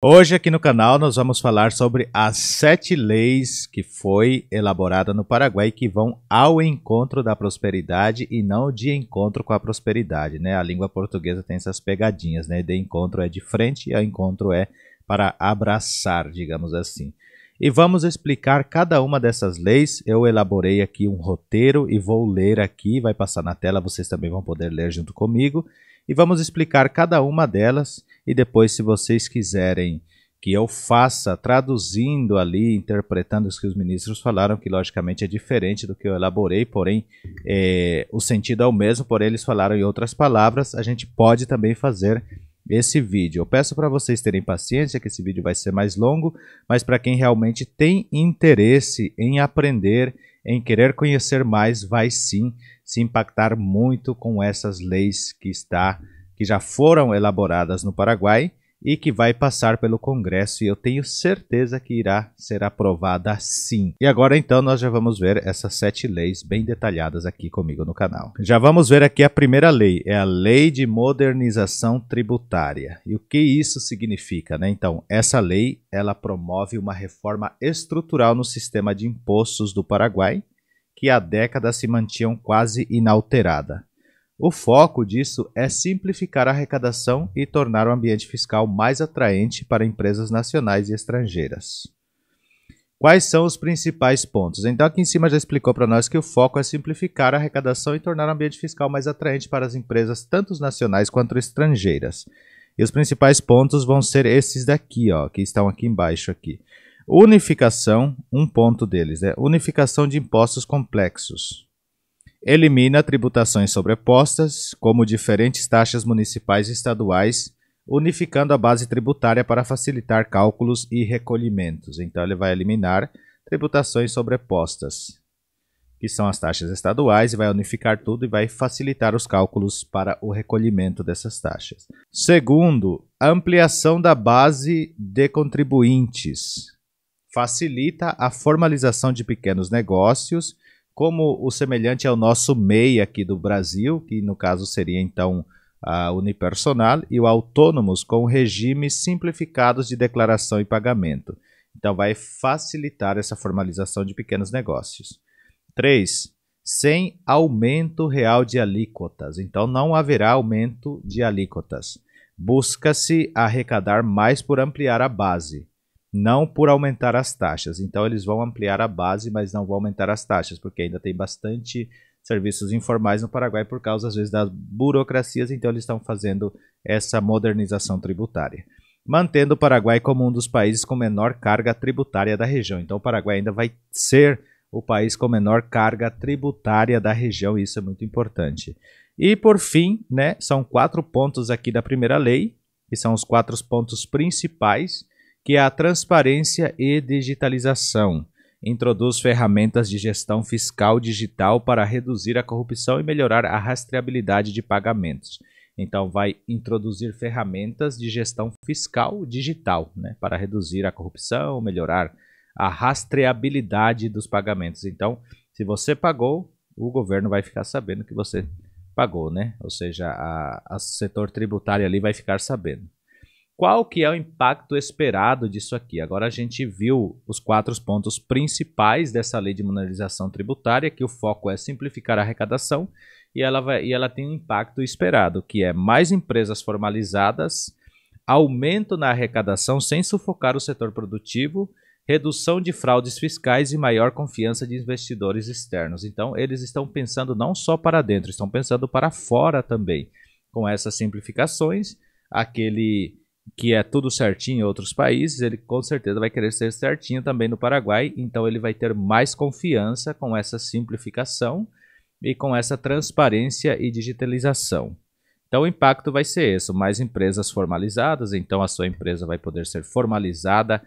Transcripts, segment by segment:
Hoje aqui no canal nós vamos falar sobre as 7 leis que foi elaborada no Paraguai que vão ao encontro da prosperidade e não de encontro com a prosperidade, né? A língua portuguesa tem essas pegadinhas, né? De encontro é de frente e ao encontro é para abraçar, digamos assim. E vamos explicar cada uma dessas leis. Eu elaborei aqui um roteiro e vou ler aqui, vai passar na tela, vocês também vão poder ler junto comigo. E vamos explicar cada uma delas e depois, se vocês quiserem que eu faça traduzindo ali, interpretando os que os ministros falaram, que logicamente é diferente do que eu elaborei, porém o sentido é o mesmo, porém eles falaram em outras palavras, a gente pode também fazer esse vídeo. Eu peço para vocês terem paciência, que esse vídeo vai ser mais longo, mas para quem realmente tem interesse em aprender, em querer conhecer mais, vai sim se impactar muito com essas leis que já foram elaboradas no Paraguai e que vai passar pelo Congresso, e eu tenho certeza que irá ser aprovada sim. E agora então nós já vamos ver essas 7 leis bem detalhadas aqui comigo no canal. Já vamos ver aqui a primeira lei, é a Lei de Modernização Tributária. E o que isso significa, né? Então, essa lei, ela promove uma reforma estrutural no sistema de impostos do Paraguai, que há décadas se mantinham quase inalterada. O foco disso é simplificar a arrecadação e tornar o ambiente fiscal mais atraente para empresas nacionais e estrangeiras. Quais são os principais pontos? Então aqui em cima já explicou para nós que o foco é simplificar a arrecadação e tornar o ambiente fiscal mais atraente para as empresas, tanto nacionais quanto estrangeiras. E os principais pontos vão ser esses daqui, ó, que estão aqui embaixo aqui. Unificação, um ponto deles, é unificação de impostos complexos. Elimina tributações sobrepostas, como diferentes taxas municipais e estaduais, unificando a base tributária para facilitar cálculos e recolhimentos. Então, ele vai eliminar tributações sobrepostas, que são as taxas estaduais, e vai unificar tudo e vai facilitar os cálculos para o recolhimento dessas taxas. Segundo, ampliação da base de contribuintes. Facilita a formalização de pequenos negócios, como o semelhante ao nosso MEI aqui do Brasil, que no caso seria então a Unipersonal, e o autônomos com regimes simplificados de declaração e pagamento. Então vai facilitar essa formalização de pequenos negócios. 3. Sem aumento real de alíquotas. Então não haverá aumento de alíquotas. Busca-se arrecadar mais por ampliar a base, não por aumentar as taxas. Então eles vão ampliar a base, mas não vão aumentar as taxas, porque ainda tem bastante serviços informais no Paraguai por causa, às vezes, das burocracias. Então eles estão fazendo essa modernização tributária, mantendo o Paraguai como um dos países com menor carga tributária da região. Então o Paraguai ainda vai ser o país com menor carga tributária da região, e isso é muito importante. E por fim, né, são 4 pontos aqui da primeira lei, que são os 4 pontos principais, que é a transparência e digitalização. Introduz ferramentas de gestão fiscal digital para reduzir a corrupção e melhorar a rastreabilidade de pagamentos. Então, vai introduzir ferramentas de gestão fiscal digital, né, para reduzir a corrupção, melhorar a rastreabilidade dos pagamentos. Então, se você pagou, o governo vai ficar sabendo que você pagou, né? Ou seja, o setor tributário ali vai ficar sabendo. Qual que é o impacto esperado disso aqui? Agora a gente viu os 4 pontos principais dessa lei de modernização tributária, que o foco é simplificar a arrecadação, e ela tem um impacto esperado, que é mais empresas formalizadas, aumento na arrecadação sem sufocar o setor produtivo, redução de fraudes fiscais e maior confiança de investidores externos. Então eles estão pensando não só para dentro, estão pensando para fora também. Com essas simplificações, aquele que é tudo certinho em outros países, ele com certeza vai querer ser certinho também no Paraguai, então ele vai ter mais confiança com essa simplificação e com essa transparência e digitalização. Então o impacto vai ser esse, mais empresas formalizadas, então a sua empresa vai poder ser formalizada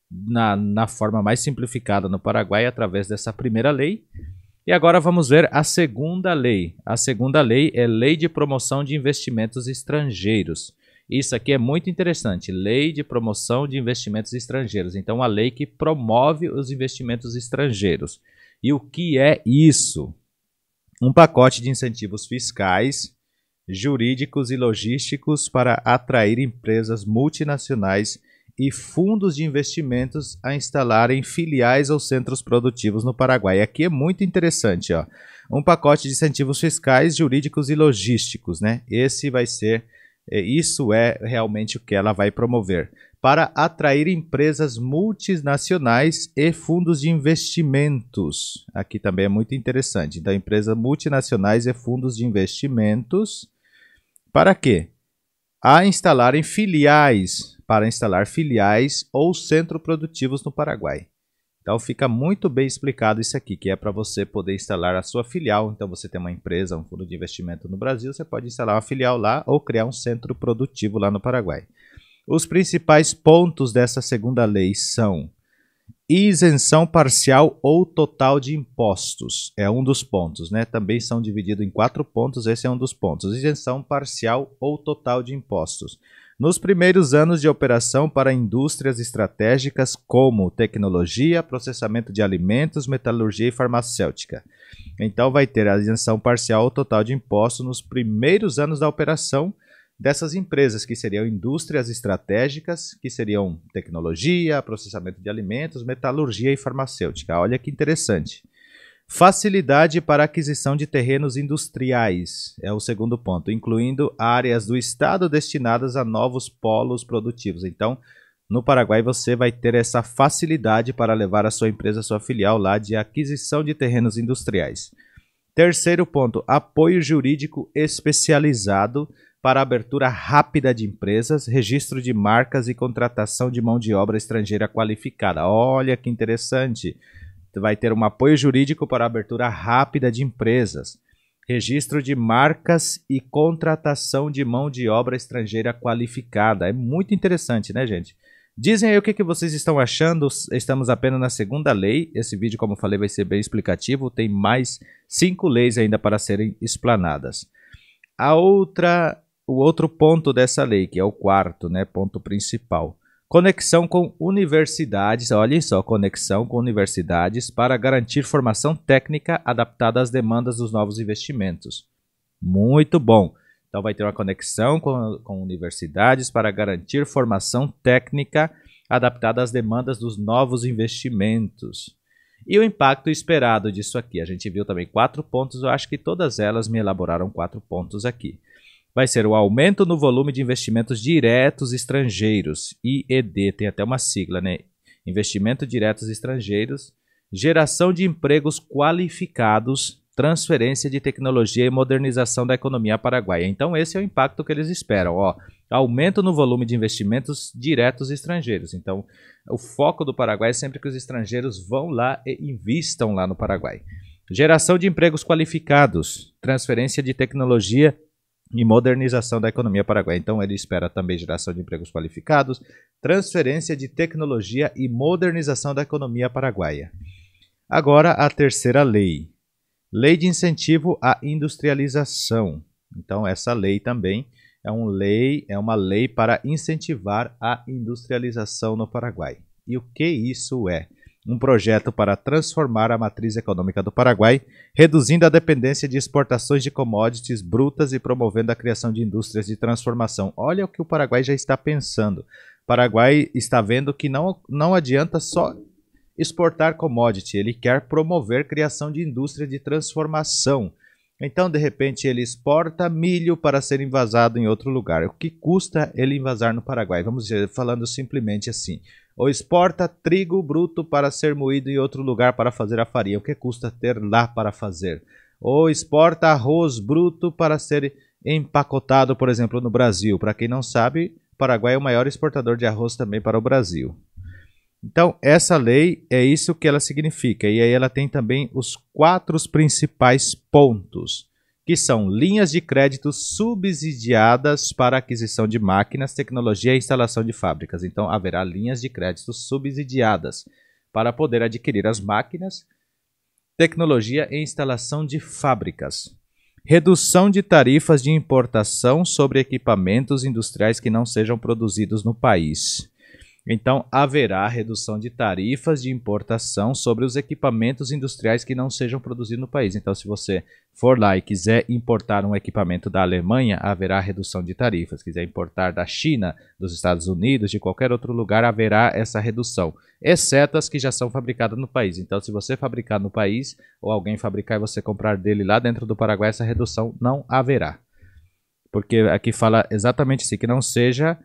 na forma mais simplificada no Paraguai através dessa primeira lei. E agora vamos ver a segunda lei. A segunda lei é Lei de Promoção de Investimentos Estrangeiros. Isso aqui é muito interessante, Lei de Promoção de Investimentos Estrangeiros. Então, a lei que promove os investimentos estrangeiros. E o que é isso? Um pacote de incentivos fiscais jurídicos e logísticos para atrair empresas multinacionais e fundos de investimentos a instalarem filiais ou centros produtivos no Paraguai. Aqui é muito interessante, ó. Um pacote de incentivos fiscais, jurídicos e logísticos, né? Isso é realmente o que ela vai promover. Para atrair empresas multinacionais e fundos de investimentos. Aqui também é muito interessante. Então, empresas multinacionais e fundos de investimentos. Para quê? Para instalar filiais ou centros produtivos no Paraguai. Então fica muito bem explicado isso aqui, que é para você poder instalar a sua filial. Então você tem uma empresa, um fundo de investimento no Brasil, você pode instalar uma filial lá ou criar um centro produtivo lá no Paraguai. Os principais pontos dessa segunda lei são isenção parcial ou total de impostos. É um dos pontos, né? Também são divididos em 4 pontos, esse é um dos pontos. Isenção parcial ou total de impostos. Nos primeiros anos de operação para indústrias estratégicas como tecnologia, processamento de alimentos, metalurgia e farmacêutica. Então vai ter a isenção parcial ou total de impostos nos primeiros anos da operação dessas empresas, que seriam indústrias estratégicas, que seriam tecnologia, processamento de alimentos, metalurgia e farmacêutica. Olha que interessante. Facilidade para aquisição de terrenos industriais, é o segundo ponto, incluindo áreas do estado destinadas a novos polos produtivos. Então, no Paraguai você vai ter essa facilidade para levar a sua empresa, a sua filial lá de aquisição de terrenos industriais. Terceiro ponto, apoio jurídico especializado para abertura rápida de empresas, registro de marcas e contratação de mão de obra estrangeira qualificada. Olha que interessante! Vai ter um apoio jurídico para abertura rápida de empresas, registro de marcas e contratação de mão de obra estrangeira qualificada. É muito interessante, né, gente? Dizem aí o que vocês estão achando. Estamos apenas na segunda lei. Esse vídeo, como eu falei, vai ser bem explicativo. Tem mais 5 leis ainda para serem explanadas. O outro ponto dessa lei, que é o quarto, né, ponto principal. Conexão com universidades, olhem só, conexão com universidades para garantir formação técnica adaptada às demandas dos novos investimentos. Muito bom. Então vai ter uma conexão com universidades para garantir formação técnica adaptada às demandas dos novos investimentos. E o impacto esperado disso aqui. A gente viu também 4 pontos, eu acho que todas elas me elaboraram 4 pontos aqui. Vai ser o aumento no volume de investimentos diretos estrangeiros, IED, tem até uma sigla, né? Investimento diretos estrangeiros, geração de empregos qualificados, transferência de tecnologia e modernização da economia paraguaia. Então esse é o impacto que eles esperam, ó. Aumento no volume de investimentos diretos estrangeiros. Então o foco do Paraguai é sempre que os estrangeiros vão lá e invistam lá no Paraguai. Geração de empregos qualificados, transferência de tecnologia e modernização da economia paraguaia. Então ele espera também geração de empregos qualificados, transferência de tecnologia e modernização da economia paraguaia. Agora a terceira lei. Lei de incentivo à industrialização. Então essa lei também é uma lei para incentivar a industrialização no Paraguai. E o que isso é? Um projeto para transformar a matriz econômica do Paraguai, reduzindo a dependência de exportações de commodities brutas e promovendo a criação de indústrias de transformação. Olha o que o Paraguai já está pensando. O Paraguai está vendo que não adianta só exportar commodity, ele quer promover a criação de indústria de transformação. Então, de repente, ele exporta milho para ser envasado em outro lugar. O que custa ele envasar no Paraguai? Vamos dizer, falando simplesmente assim. Ou exporta trigo bruto para ser moído em outro lugar para fazer a farinha. O que custa ter lá para fazer? Ou exporta arroz bruto para ser empacotado, por exemplo, no Brasil. Para quem não sabe, o Paraguai é o maior exportador de arroz também para o Brasil. Então, essa lei é isso que ela significa. E aí ela tem também os 4 principais pontos, que são linhas de crédito subsidiadas para aquisição de máquinas, tecnologia e instalação de fábricas. Então, haverá linhas de crédito subsidiadas para poder adquirir as máquinas, tecnologia e instalação de fábricas. Redução de tarifas de importação sobre equipamentos industriais que não sejam produzidos no país. Então, haverá redução de tarifas de importação sobre os equipamentos industriais que não sejam produzidos no país. Então, se você for lá e quiser importar um equipamento da Alemanha, haverá redução de tarifas. Se quiser importar da China, dos Estados Unidos, de qualquer outro lugar, haverá essa redução, exceto as que já são fabricadas no país. Então, se você fabricar no país, ou alguém fabricar e você comprar dele lá dentro do Paraguai, essa redução não haverá. Porque aqui fala exatamente assim, que não sejam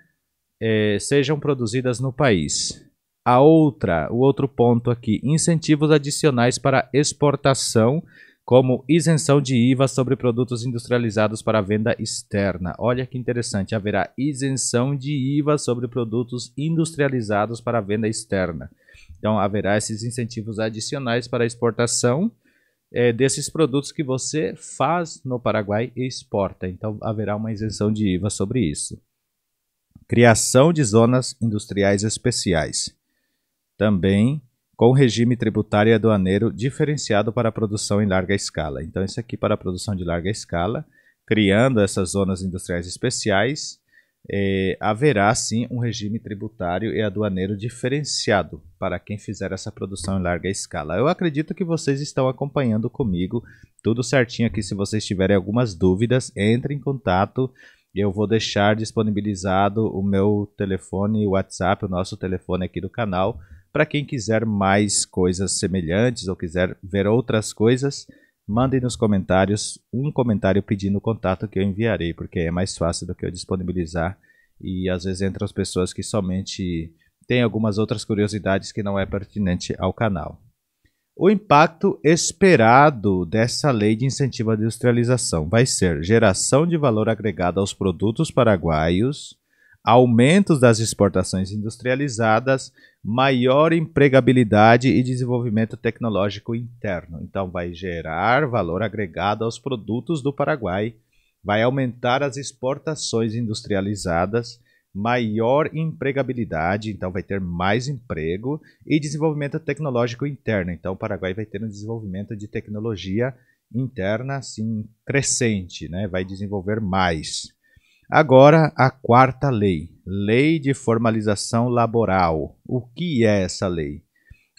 produzidas no país. O outro ponto aqui, incentivos adicionais para exportação, como isenção de IVA sobre produtos industrializados para venda externa. Olha que interessante, haverá isenção de IVA sobre produtos industrializados para venda externa. Então, haverá esses incentivos adicionais para exportação desses produtos que você faz no Paraguai e exporta. Então, haverá uma isenção de IVA sobre isso. Criação de zonas industriais especiais. Também com regime tributário e aduaneiro diferenciado para a produção em larga escala. Então, isso aqui para a produção de larga escala, criando essas zonas industriais especiais, haverá sim um regime tributário e aduaneiro diferenciado para quem fizer essa produção em larga escala. Eu acredito que vocês estão acompanhando comigo tudo certinho aqui. Se vocês tiverem algumas dúvidas, entre em contato. Eu vou deixar disponibilizado o meu telefone, o WhatsApp, o nosso telefone aqui do canal, para quem quiser mais coisas semelhantes ou quiser ver outras coisas, mandem nos comentários um comentário pedindo o contato que eu enviarei, porque é mais fácil do que eu disponibilizar e às vezes entram as pessoas que somente têm algumas outras curiosidades que não é pertinente ao canal. O impacto esperado dessa lei de incentivo à industrialização vai ser geração de valor agregado aos produtos paraguaios, aumentos das exportações industrializadas, maior empregabilidade e desenvolvimento tecnológico interno. Então, vai gerar valor agregado aos produtos do Paraguai, vai aumentar as exportações industrializadas, maior empregabilidade, então vai ter mais emprego, e desenvolvimento tecnológico interno. Então o Paraguai vai ter um desenvolvimento de tecnologia interna assim crescente, né? Vai desenvolver mais. Agora a quarta lei, lei de formalização laboral. O que é essa lei?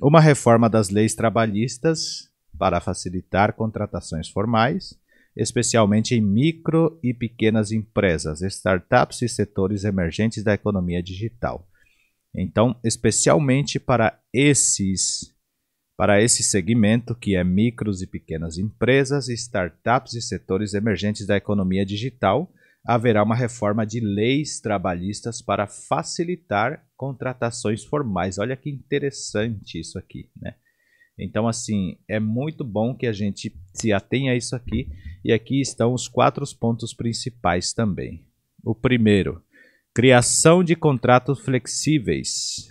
Uma reforma das leis trabalhistas para facilitar contratações formais, especialmente em micro e pequenas empresas, startups e setores emergentes da economia digital. Então, especialmente para esse segmento que é micros e pequenas empresas, startups e setores emergentes da economia digital, haverá uma reforma de leis trabalhistas para facilitar contratações formais. Olha que interessante isso aqui, né? Então, assim, é muito bom que a gente se atenha a isso aqui. E aqui estão os 4 pontos principais também. O primeiro, criação de contratos flexíveis,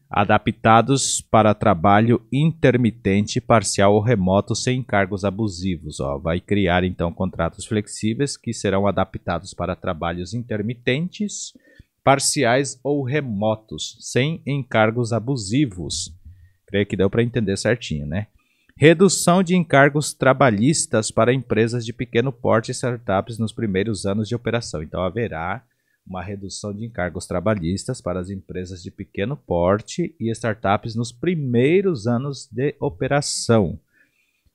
adaptados para trabalho intermitente, parcial ou remoto, sem encargos abusivos. Vai criar, então, contratos flexíveis que serão adaptados para trabalhos intermitentes, parciais ou remotos, sem encargos abusivos. Creio que deu para entender certinho, né? Redução de encargos trabalhistas para empresas de pequeno porte e startups nos primeiros anos de operação. Então, haverá uma redução de encargos trabalhistas para as empresas de pequeno porte e startups nos primeiros anos de operação.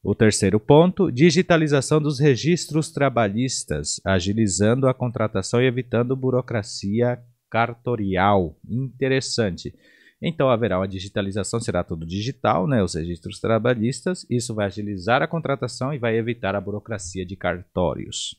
O terceiro ponto, digitalização dos registros trabalhistas, agilizando a contratação e evitando burocracia cartorial. Interessante. Então haverá uma digitalização, será tudo digital, né, os registros trabalhistas. Isso vai agilizar a contratação e vai evitar a burocracia de cartórios.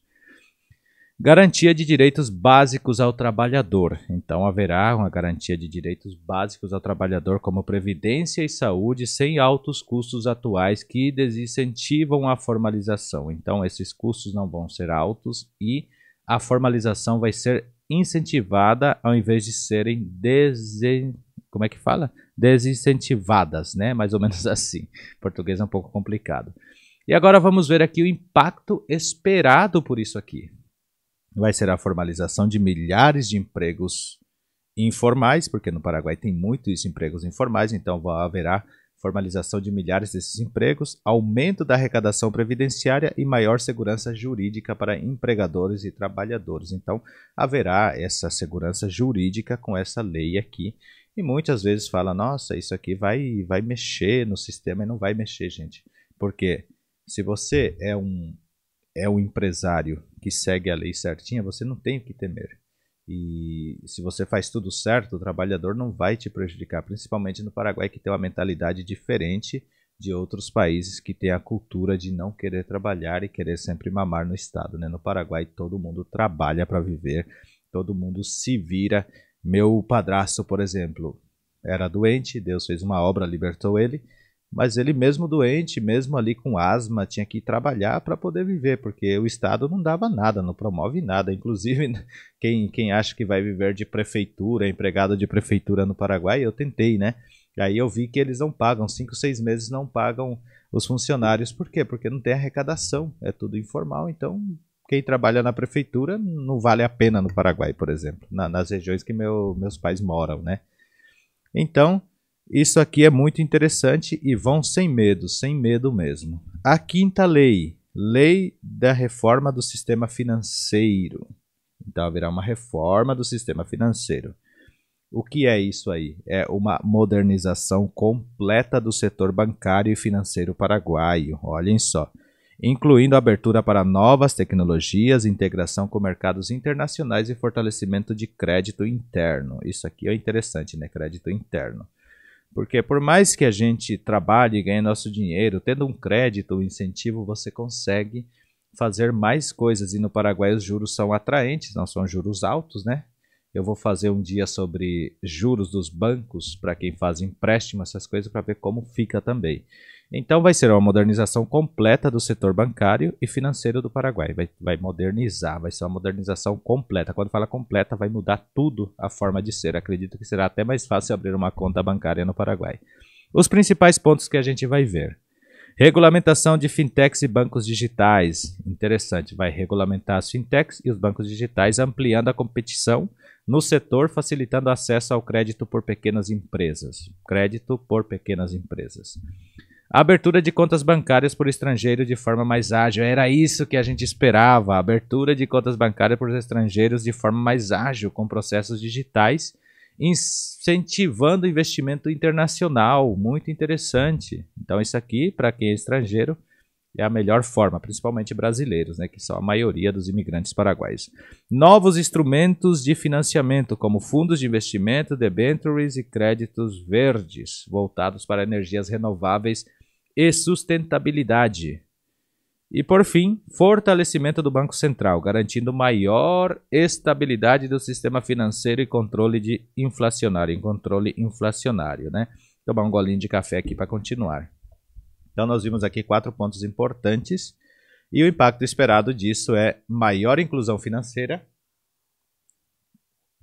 Garantia de direitos básicos ao trabalhador. Então haverá uma garantia de direitos básicos ao trabalhador, como previdência e saúde, sem altos custos atuais que desincentivam a formalização. Então esses custos não vão ser altos e a formalização vai ser incentivada ao invés de serem desincentivadas, né? Mais ou menos assim. Português é um pouco complicado. E agora vamos ver aqui o impacto esperado por isso aqui. Vai ser a formalização de milhares de empregos informais, porque no Paraguai tem muitos empregos informais, então haverá formalização de milhares desses empregos, aumento da arrecadação previdenciária e maior segurança jurídica para empregadores e trabalhadores. Então haverá essa segurança jurídica com essa lei aqui. E muitas vezes fala, nossa, isso aqui vai mexer no sistema, e não vai mexer, gente. Porque se você é um empresário que segue a lei certinha, você não tem o que temer. E se você faz tudo certo, o trabalhador não vai te prejudicar, principalmente no Paraguai, que tem uma mentalidade diferente de outros países que têm a cultura de não querer trabalhar e querer sempre mamar no Estado, né? No Paraguai todo mundo trabalha para viver, todo mundo se vira. Meu padrasto, por exemplo, era doente, Deus fez uma obra, libertou ele, mas ele mesmo doente, mesmo ali com asma, tinha que trabalhar para poder viver, porque o Estado não dava nada, não promove nada. Inclusive, quem acha que vai viver de prefeitura, empregado de prefeitura no Paraguai, eu tentei, né? E aí eu vi que eles não pagam, 5, 6 meses não pagam os funcionários. Por quê? Porque não tem arrecadação, é tudo informal. Então, quem trabalha na prefeitura não vale a pena no Paraguai, por exemplo, nas regiões que meus pais moram, né? Então, isso aqui é muito interessante e vão sem medo mesmo. A quinta lei, lei da reforma do sistema financeiro. Então, haverá uma reforma do sistema financeiro. O que é isso aí? É uma modernização completa do setor bancário e financeiro paraguaio. Olhem só. Incluindo abertura para novas tecnologias, integração com mercados internacionais e fortalecimento de crédito interno. Isso aqui é interessante, né? Crédito interno. Porque por mais que a gente trabalhe e ganhe nosso dinheiro, tendo um crédito, um incentivo, você consegue fazer mais coisas. E no Paraguai os juros são atraentes, não são juros altos, né? Eu vou fazer um dia sobre juros dos bancos, para quem faz empréstimo, essas coisas, para ver como fica também. Então vai ser uma modernização completa do setor bancário e financeiro do Paraguai. Vai modernizar, vai ser uma modernização completa. Quando fala completa, vai mudar tudo a forma de ser. Acredito que será até mais fácil abrir uma conta bancária no Paraguai. Os principais pontos que a gente vai ver. Regulamentação de fintechs e bancos digitais. Interessante, vai regulamentar as fintechs e os bancos digitais, ampliando a competição no setor, facilitando acesso ao crédito por pequenas empresas. Crédito por pequenas empresas. A abertura de contas bancárias por estrangeiro de forma mais ágil. Era isso que a gente esperava. A abertura de contas bancárias por estrangeiros de forma mais ágil, com processos digitais, incentivando o investimento internacional. Muito interessante. Então isso aqui, para quem é estrangeiro, é a melhor forma, principalmente brasileiros, né, que são a maioria dos imigrantes paraguaios. Novos instrumentos de financiamento, como fundos de investimento, debentures e créditos verdes, voltados para energias renováveis e sustentabilidade. E, por fim, fortalecimento do Banco Central, garantindo maior estabilidade do sistema financeiro e controle inflacionário, né? Tomar um golinho de café aqui para continuar. Então, nós vimos aqui 4 pontos importantes e o impacto esperado disso é maior inclusão financeira,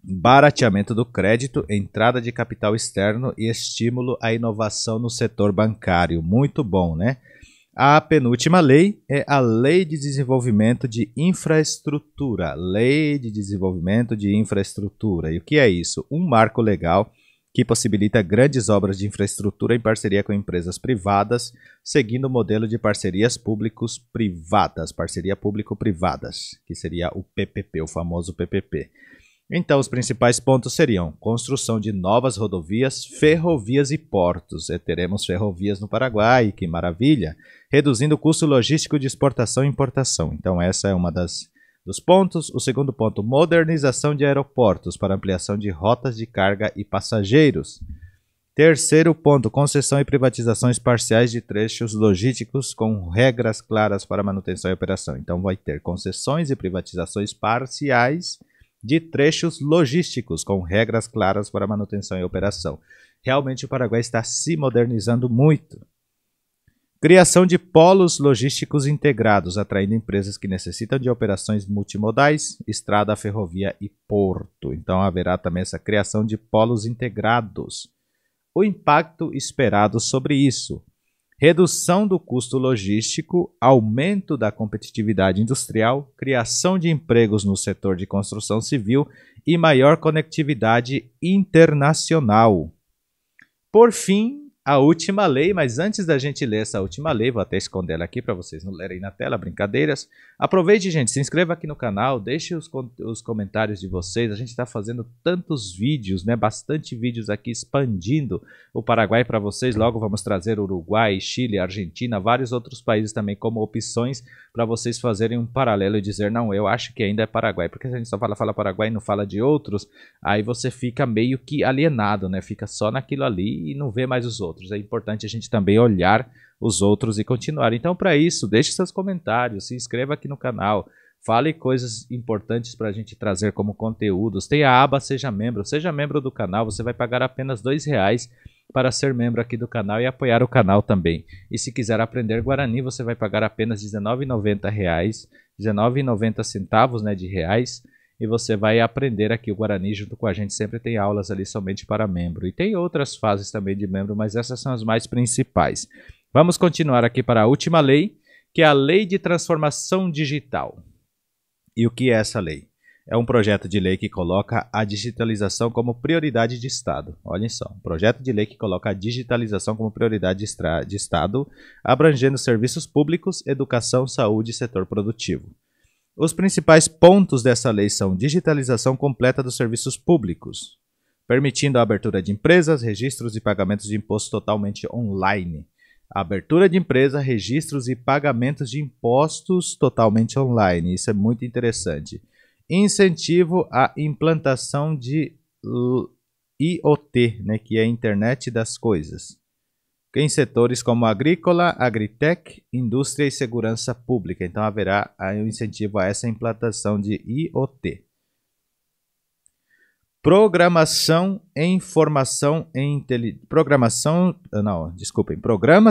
barateamento do crédito, entrada de capital externo e estímulo à inovação no setor bancário. Muito bom, né? A penúltima lei é a Lei de Desenvolvimento de Infraestrutura. Lei de Desenvolvimento de Infraestrutura. E o que é isso? Um marco legal que possibilita grandes obras de infraestrutura em parceria com empresas privadas, seguindo o modelo de parcerias público-privadas, parceria público-privadas, que seria o PPP, o famoso PPP. Então, os principais pontos seriam construção de novas rodovias, ferrovias e portos. Teremos ferrovias no Paraguai, que maravilha! Reduzindo o custo logístico de exportação e importação. Então, essa é uma dos pontos. O segundo ponto, modernização de aeroportos para ampliação de rotas de carga e passageiros. Terceiro ponto, concessão e privatizações parciais de trechos logísticos com regras claras para manutenção e operação. Então, vai ter concessões e privatizações parciais de trechos logísticos com regras claras para manutenção e operação. Realmente o Paraguai está se modernizando muito. Criação de polos logísticos integrados, atraindo empresas que necessitam de operações multimodais, estrada, ferrovia e porto. Então haverá também essa criação de polos integrados. O impacto esperado sobre isso: redução do custo logístico, aumento da competitividade industrial, criação de empregos no setor de construção civil e maior conectividade internacional. Por fim, a última lei, mas antes da gente ler essa última lei, vou até esconder ela aqui para vocês não lerem na tela, brincadeiras. Aproveite, gente, se inscreva aqui no canal, deixe os comentários de vocês. A gente está fazendo tantos vídeos, né? Bastante vídeos aqui expandindo o Paraguai para vocês. Logo vamos trazer Uruguai, Chile, Argentina, vários outros países também como opções para vocês fazerem um paralelo e dizer, não, eu acho que ainda é Paraguai, porque se a gente só fala Paraguai e não fala de outros, aí você fica meio que alienado, né? Fica só naquilo ali e não vê mais os outros. É importante a gente também olhar os outros e continuar. Então, para isso, deixe seus comentários, se inscreva aqui no canal, fale coisas importantes para a gente trazer como conteúdos. Tem a aba Seja membro do canal, você vai pagar apenas R$2 para ser membro aqui do canal e apoiar o canal também. E se quiser aprender Guarani, você vai pagar apenas R$19,90, R$19,90, né, de reais. E você vai aprender aqui o Guarani junto com a gente, sempre tem aulas ali somente para membro. E tem outras fases também de membro, mas essas são as mais principais. Vamos continuar aqui para a última lei, que é a Lei de Transformação Digital. E o que é essa lei? É um projeto de lei que coloca a digitalização como prioridade de Estado. Olhem só, um projeto de lei que coloca a digitalização como prioridade de Estado, abrangendo serviços públicos, educação, saúde e setor produtivo. Os principais pontos dessa lei são digitalização completa dos serviços públicos, permitindo a abertura de empresas, registros e pagamentos de impostos totalmente online. Abertura de empresa, registros e pagamentos de impostos totalmente online. Isso é muito interessante. Incentivo à implantação de IoT, né, que é a Internet das Coisas, em setores como agrícola, agritech, indústria e segurança pública. Então haverá um incentivo a essa implantação de IoT. Programas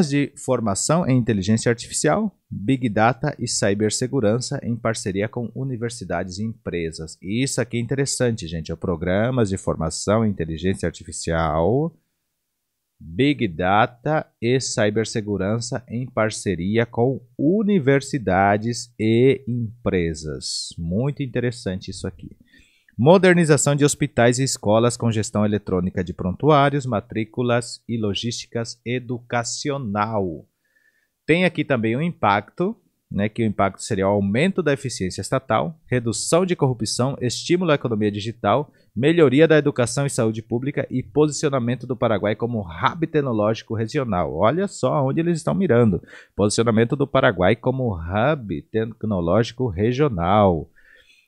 de formação em inteligência artificial, Big Data e cibersegurança em parceria com universidades e empresas. E isso aqui é interessante, gente. É programas de formação em inteligência artificial, Big Data e cibersegurança em parceria com universidades e empresas. Muito interessante isso aqui. Modernização de hospitais e escolas com gestão eletrônica de prontuários, matrículas e logísticas educacional. Tem aqui também um impacto, né, que o impacto seria o aumento da eficiência estatal, redução de corrupção, estímulo à economia digital, melhoria da educação e saúde pública e posicionamento do Paraguai como hub tecnológico regional. Olha só onde eles estão mirando. Posicionamento do Paraguai como hub tecnológico regional.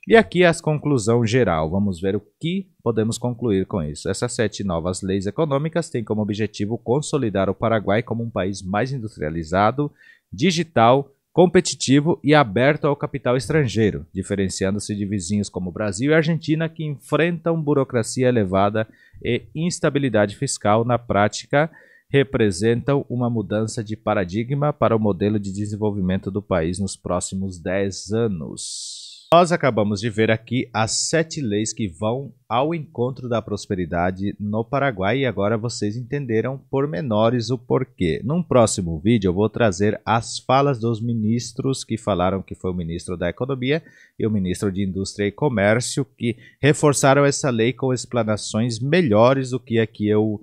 E aqui a conclusão geral. Vamos ver o que podemos concluir com isso. Essas 7 novas leis econômicas têm como objetivo consolidar o Paraguai como um país mais industrializado, digital, competitivo e aberto ao capital estrangeiro, diferenciando-se de vizinhos como Brasil e Argentina, que enfrentam burocracia elevada e instabilidade fiscal. Na prática, representam uma mudança de paradigma para o modelo de desenvolvimento do país nos próximos 10 anos. Nós acabamos de ver aqui as 7 leis que vão ao encontro da prosperidade no Paraguai e agora vocês entenderam pormenores o porquê. Num próximo vídeo eu vou trazer as falas dos ministros que falaram, que foi o ministro da Economia e o ministro de Indústria e Comércio, que reforçaram essa lei com explanações melhores do que aqui eu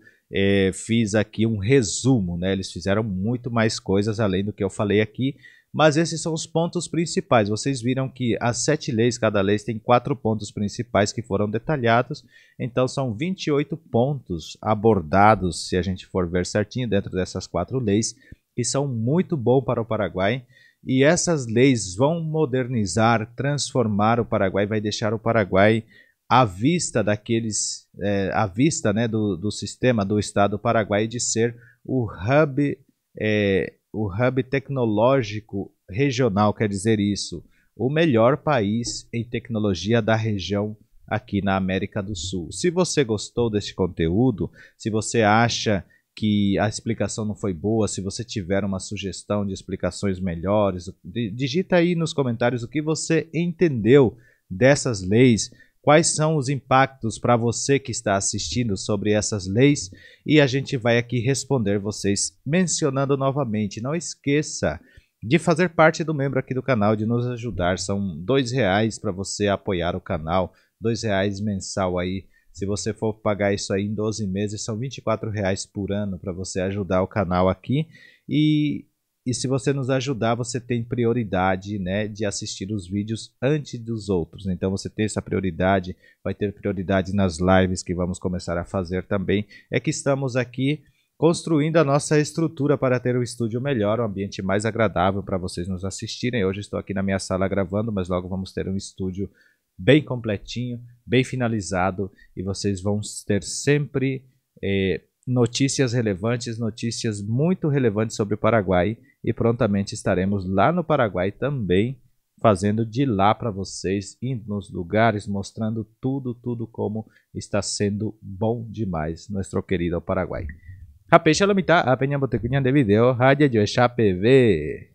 fiz aqui um resumo, né? Eles fizeram muito mais coisas além do que eu falei aqui. Mas esses são os pontos principais. Vocês viram que as 7 leis, cada lei tem 4 pontos principais que foram detalhados. Então são 28 pontos abordados, se a gente for ver certinho, dentro dessas 4 leis, que são muito bons para o Paraguai. E essas leis vão modernizar, transformar o Paraguai, vai deixar o Paraguai à vista daqueles, à vista, né, do sistema do Estado Paraguai de ser o hub tecnológico regional, quer dizer isso, o melhor país em tecnologia da região aqui na América do Sul. Se você gostou deste conteúdo, se você acha que a explicação não foi boa, se você tiver uma sugestão de explicações melhores, digita aí nos comentários o que você entendeu dessas leis, quais são os impactos para você que está assistindo sobre essas leis e a gente vai aqui responder vocês mencionando novamente. Não esqueça de fazer parte do membro aqui do canal, de nos ajudar. São R$2 para você apoiar o canal, R$2 mensal aí Se você for pagar isso aí em 12 meses, são R$ 24 por ano para você ajudar o canal aqui. E se você nos ajudar, você tem prioridade, né, de assistir os vídeos antes dos outros. Então você tem essa prioridade, vai ter prioridade nas lives que vamos começar a fazer também. É que estamos aqui construindo a nossa estrutura para ter um estúdio melhor, um ambiente mais agradável para vocês nos assistirem. Hoje estou aqui na minha sala gravando, mas logo vamos ter um estúdio bem completinho, bem finalizado, e vocês vão ter sempre notícias relevantes, notícias muito relevantes sobre o Paraguai, e prontamente estaremos lá no Paraguai também, fazendo de lá para vocês, indo nos lugares, mostrando tudo como está sendo bom demais nosso querido Paraguai. Hape shalom ita, apeña botecuña de video, haya yo PV.